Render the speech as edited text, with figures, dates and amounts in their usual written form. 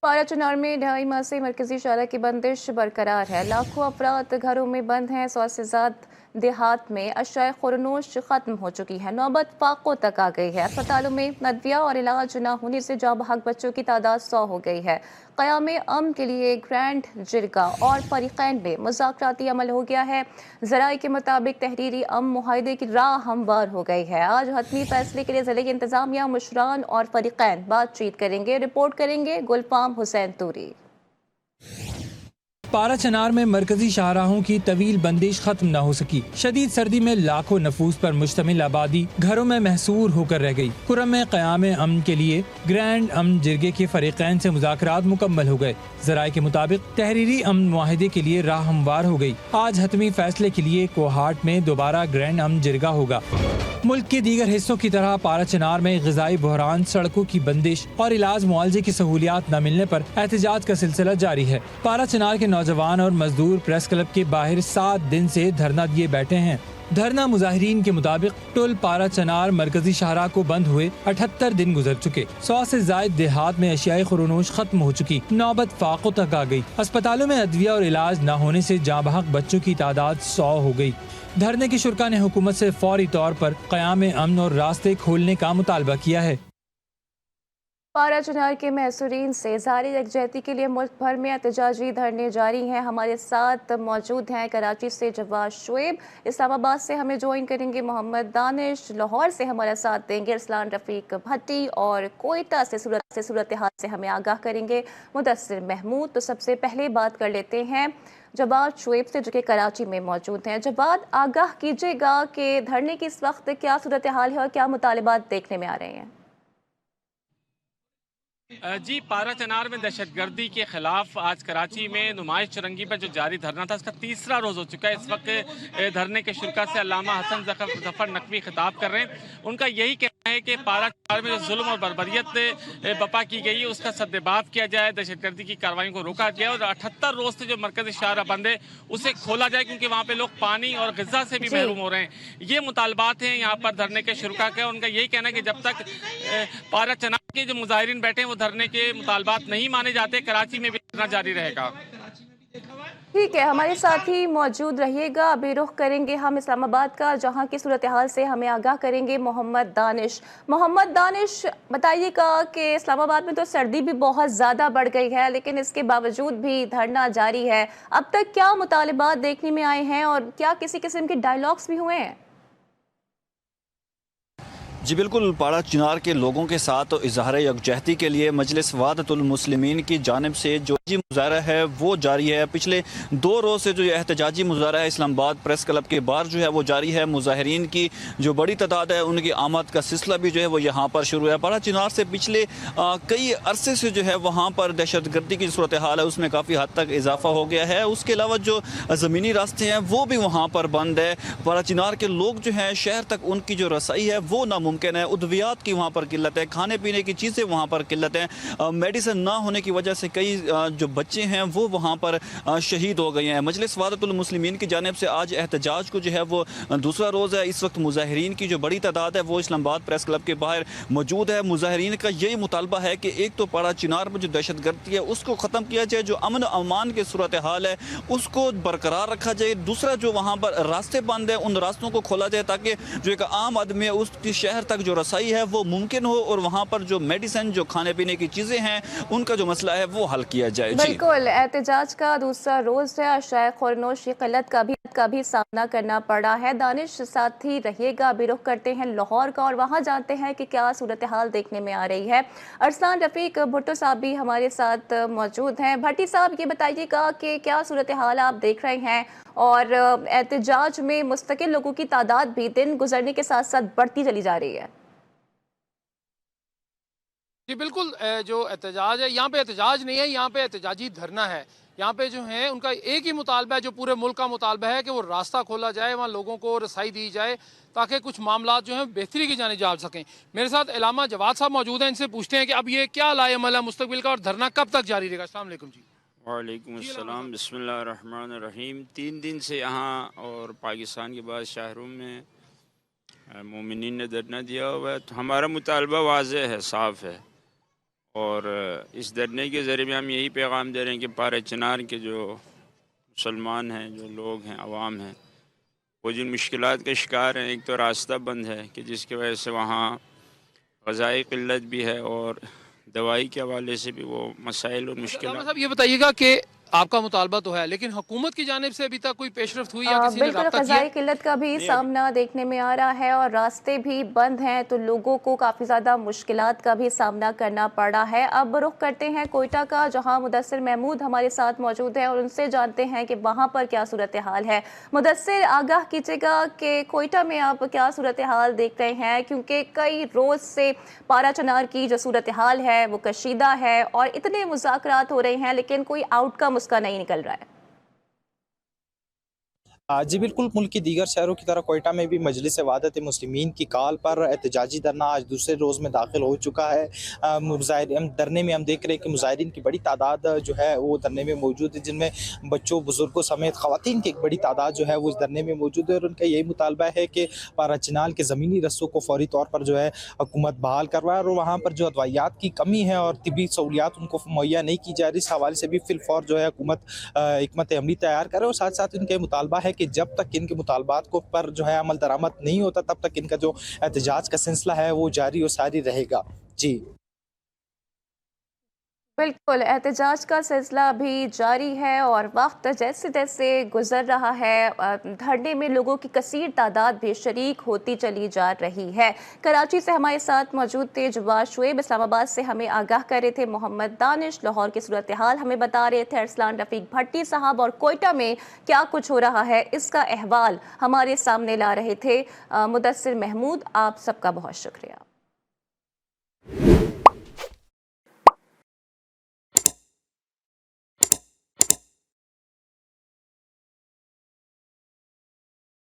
पारा चुनार में 2.5 माह से मरकजी शाहरा की बंदिश बरकरार है। लाखों अफराद घरों में बंद हैं। 100 से ज्यादा देहात में अशाए खुरनोश खत्म हो चुकी है। नौबत फाकों तक आ गई है। अस्पतालों में अदविया और इलाज न होने से जाँ बहक बच्चों की तादाद 100 हो गई है। क़याम अमन के लिए ग्रैंड जिरगा और फरीकैन में मुज़ाकराती अमल हो गया है। ज़राए के मुताबिक तहरीरी अमन मुआहदे की राह हमवार हो गई है। आज हतमी फैसले के लिए ज़िले की इंतजामिया, मुशरान और फरीकैन बातचीत करेंगे। रिपोर्ट करेंगे गुलफाम हुसैन तूरी। पारा चनार में मरकजी शाहराहों की तवील बंदिश खत्म न हो सकी। शदीद सर्दी में लाखों नफूस पर मुश्तमिल आबादी घरों में महसूर होकर रह गई। खुर्रम में क़याम अमन के लिए ग्रैंड अमन जिरगे के फरीकैन से मुज़ाकरात मुकम्मल हो गए। ज़राए के मुताबिक तहरीरी अमन मुआहिदे के लिए राह हमवार हो गई। आज हतमी फैसले के लिए कोहाट में दोबारा ग्रैंड अमन जिरगा होगा। मुल्क के दीगर हिस्सों की तरह पारा चनार में ग़िज़ाई बहरान, सड़कों की बंदिश और इलाज मुआवजे की सहूलियात न मिलने पर एहतजाज का सिलसिला जारी है। पारा चनार के नौजवान और मजदूर प्रेस क्लब के बाहर 7 दिन से धरना दिए बैठे हैं। धरना मुजाहिरीन के मुताबिक टुल पारा चनार मरकजी शाहरा को बंद हुए 78 दिन गुजर चुके। 100 से जायद देहात में अशियाई खुरनोश खत्म हो चुकी। नौबत फाकों तक आ गई। अस्पतालों में अदविया और इलाज न होने से जाँ बहक बच्चों की तादाद 100 हो गई। धरने की शुरा ने हुकूमत से फौरी तौर पर क़याम अमन और रास्ते खोलने का मुतालबा किया है। पारा चुनार के महसूरीन से जारी यकजहती के लिए मुल्क भर में एहतजाजी धरने जारी हैं। हमारे साथ मौजूद हैं कराची से जवाद शुएब, इस्लामाबाद से हमें ज्वाइन करेंगे मोहम्मद दानिश, लाहौर से हमारा साथ देंगे अरसलान रफ़ीक भट्टी और कोयटा से सूरत हाल से हमें आगाह करेंगे मुदस्सिर महमूद। तो सबसे पहले बात कर लेते हैं जवाद शुएब से, जो कि कराची में मौजूद हैं। जवाद, आगाह कीजिएगा कि धरने की इस वक्त क्या सूरत हाल है और क्या मुतालबात देखने में आ रहे हैं। जी, पारा चनार में दहशतगर्दी के खिलाफ आज कराची में नुमाइश चुरंगी पर जो जारी धरना था, उसका तीसरा रोज़ हो चुका है। इस वक्त धरने के शुरा से अल्लामा हसन जफर नकवी खिताब कर रहे हैं। उनका यही कहना है कि पारा चनार में जो जुल्म और बर्बरियत बपा की गई है, उसका सद्देबाब किया जाए, दहशतगर्दी की कार्रवाई को रोका जाए और 78 रोज़ से जो मरकज़ी शाहरा बंद है उसे खोला जाए, क्योंकि वहाँ पे लोग पानी और ग़िज़ा से भी महरूम हो रहे हैं। ये मुतालबात हैं यहाँ पर धरने के शुरा के। उनका यही कहना है कि जब तक पारा चनार के जो मुजाहिरीन बैठे हैं वो धरने के मुतालबात नहीं माने जाते, कराची में भी धरना जारी रहेगा। ठीक है, हमारे साथ ही मौजूद रहिएगा। अभी रुख करेंगे हम इस्लामाबाद का, जहां की सूरत हाल से हमें आगाह करेंगे मोहम्मद दानिश। मोहम्मद दानिश, बताइएगा कि इस्लामाबाद में तो सर्दी भी बहुत ज़्यादा बढ़ गई है, लेकिन इसके बावजूद भी धरना जारी है। अब तक क्या मुतालबात देखने में आए हैं और क्या किसी किस्म के डायलॉग्स भी हुए हैं? जी बिल्कुल, पारा चनार के लोगों के साथ इजहार यकजहती के लिए मजलिस वहदतुल मुस्लिमीन की जानिब से जो मुजाहरा है वो जारी है। पिछले 2 रोज़ से जो एहतजाजी मुजाहरा है इस्लामाबाद प्रेस क्लब के बाहर जो है वो जारी है। मुजाहिरीन की जो बड़ी तादाद है, उनकी आमद का सिलसिला भी जो है वो यहाँ पर शुरू है। पारा चनार से पिछले कई अरसे से जो है वहाँ पर दहशतगर्दी की सूरत हाल है, उसमें काफ़ी हद तक इजाफा हो गया है। उसके अलावा जो ज़मीनी रास्ते हैं वो भी वहाँ पर बंद है। पारा चनार के लोग जो हैं शहर तक उनकी जो रसाई है वो नामुमकिन है। उद्वियात की वहाँ पर किल्लत है, खाने पीने की चीज़ें वहाँ पर किल्लत है। मेडिसिन ना होने की वजह से कई जो बच्चे हैं वो वहाँ पर शहीद हो गए हैं। मजलिस वहदतुल मुस्लिमीन की जानिब से आज एहतजाज को जो है वो दूसरा रोज़ है। इस वक्त मुजाहिरीन की जो बड़ी तादाद है वो इस्लामाबाद प्रेस क्लब के बाहर मौजूद है। मुजाहिरीन का यही मुतालबा है कि एक तो पारा चनार में जो दहशतगर्दी है उसको ख़त्म किया जाए, जो अमन अमान की सूरत हाल है उसको बरकरार रखा जाए। दूसरा, जो वहाँ पर रास्ते बंद हैं उन रास्तों को खोला जाए ताकि जो एक आम आदमी है उसकी शहर तक जो रसाई है वो मुमकिन हो और वहाँ पर जो मेडिसिन, जो खाने पीने की चीज़ें हैं, उनका जो मसला है वो हल किया जाए। बिल्कुल, एहतजाज का दूसरा रोज़ है। अशाए खुरनोश की किल्लत का भी सामना करना पड़ा है। दानिश, साथ ही रहिएगा। अभी रुख करते हैं लाहौर का और वहाँ जानते हैं कि क्या सूरत हाल देखने में आ रही है। अरसलान रफ़ीक भुट्टो साहब भी हमारे साथ मौजूद हैं। भट्टी साहब, ये बताइएगा कि क्या सूरत हाल आप देख रहे हैं और एहतजाज में मुस्तकिल लोगों की तादाद भी दिन गुजरने के साथ साथ बढ़ती चली जा रही है। जी बिल्कुल, जो एहतजाज है यहाँ पे एहतजाज नहीं है, यहाँ पे एहतजाजी धरना है। यहाँ पे जो है उनका एक ही मुतालबा है, जो पूरे मुल्क का मुतालबा है कि वो रास्ता खोला जाए, वहाँ लोगों को रसाई दी जाए ताकि कुछ मामला जो हैं बेहतरी की जाने जा सकें। मेरे साथ अल्लामा जवाद साहब मौजूद हैं, इनसे पूछते हैं कि अब ये क्या लाएमल है मुस्तकबिल का और धरना कब तक जारी रहेगा। अस्सलाम वालेकुम जी। वालेकुम अस्सलाम, बिस्मिल्लाहिर रहमानिर रहीम। 3 दिन से यहाँ और पाकिस्तान के बाद शहरों में मोमिनीन ने धरना दिया हुआ है। तो हमारा मुतालबा वाज़ेह है, साफ़ है और इस धरने के ज़रिए में हम यही पैगाम दे रहे हैं कि पारा चिनार के जो मुसलमान हैं, जो लोग हैं, अवाम हैं, वो जिन मुश्किलात का शिकार हैं, एक तो रास्ता बंद है कि जिसकी वजह से वहाँ ग़ज़ाई क़िल्लत भी है और दवाई के हवाले से भी वो मसाइल और मुश्किलात। साहब ये बताइएगा कि आपका मुतालबा तो है, लेकिन हुकूमत की जानिब से अभी तक कोई पेशरफ्त हुई या किसी ने बिल्कुल राब्ता किया? ग़ज़ाई किल्लत का भी सामना देखने में आ रहा है और रास्ते भी बंद हैं, तो लोगों को काफ़ी ज़्यादा मुश्किलात का भी सामना करना पड़ रहा है। अब रुख करते हैं कोयटा का, जहां मुदस्सिर महमूद हमारे साथ मौजूद है और उनसे जानते हैं कि वहां पर क्या सूरत हाल है। मुदस्सिर, आगाह कीजिएगा कि कोयटा में आप क्या सूरत हाल देख रहे हैं, क्योंकि कई रोज़ से पारा चिनार की जो सूरत हाल है वो कशीदा है और इतने मुज़ाकरात हो रहे हैं लेकिन कोई आउटकम उसका नहीं निकल रहा है। जी बिल्कुल, मुल्क की दीगर शहरों की तरह कोयटा में भी मजलिस वहादत मुस्लिमीन की कॉल पर एहतजाजी धरना आज दूसरे रोज़ में दाखिल हो चुका है। धरने में हम देख रहे हैं कि मुजाहिरीन की बड़ी तादाद जो है वो धरने में मौजूद है, जिनमें बच्चों, बुजुर्गों समेत ख़वातीन की एक बड़ी तादाद जो है वो इस धरने में मौजूद है और उनका यही मुतालबा है कि पारा चिनार के ज़मीनी रस्सों को फौरी तौर पर जो है हुकूमत बहाल करवाए और वहाँ पर जो अदवाइयात की कमी है और तिब्बी सहूलियात उनको मुहैया नहीं की जा रही, इस हवाले से भी फिलफौर जो है हुकूमत हिकमत अमली तैयार करे और साथ साथ इनका मुतालबा है कि जब तक इनके मुतालबात को पर जो है अमल दरामद नहीं होता तब तक इनका जो एहतजाज का सिलसिला है वो जारी और सारी रहेगा। जी बिल्कुल, एहतजाज का सिलसिला भी जारी है और वक्त जैसे जैसे गुजर रहा है धरने में लोगों की कसीर तादाद भी शरीक होती चली जा रही है। कराची से हमारे साथ मौजूद थे जवाद शुएब, इस्लामाबाद से हमें आगाह कर रहे थे मोहम्मद दानिश, लाहौर की सूरत हाल हमें बता रहे थे अरसलान रफ़ीक भट्टी साहब और कोयटा में क्या कुछ हो रहा है इसका अहवाल हमारे सामने ला रहे थे मुदस्सिर महमूद। आप सबका बहुत शुक्रिया।